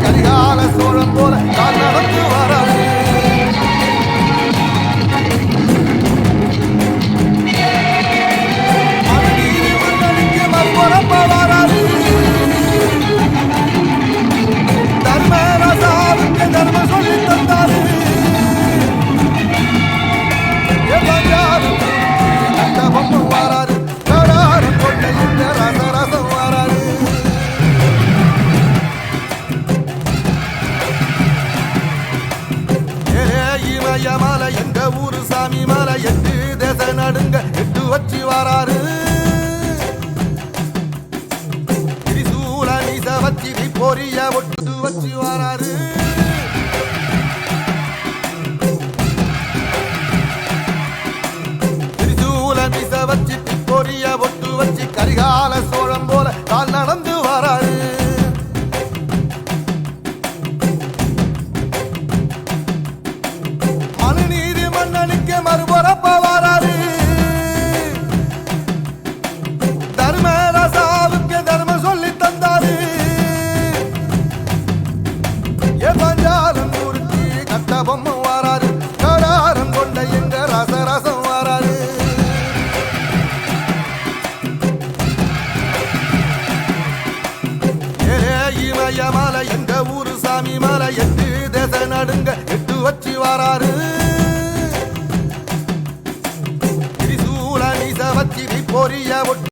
கரிகால சோழன் போல நடந்து வராது வராது தர்மராசாவுக்கு தர்மம் சொல்லி தந்தாரு வராரு கொண்டை ரசரசம் வராரு மலை எங்க ஊரு சாமி மலை 8 தேச நடுங்க 8 வச்சு வராரு திரிசூல நீச வச்சி பொரிய ஒட்டு வச்சு வராரு திரிசூல நீச வச்சி பொரிய ஒட்டு வச்சு கரிகால சோழம் போல கால் நடந்து வராரு மறுபுறப்ப வராரு தர்மராசாவுக்கு தர்மம் சொல்லி தந்தாரு பஞ்சாலம் ஊருக்கு கட்டபொம்மை வராரு கடாரம் கொண்ட எங்க ரசரசம் வராரு இமய மலை எங்க ஊரு சாமி மலை 8 தேச நடுங்க 8 வச்சு வராரு பொரிய ஒட்டு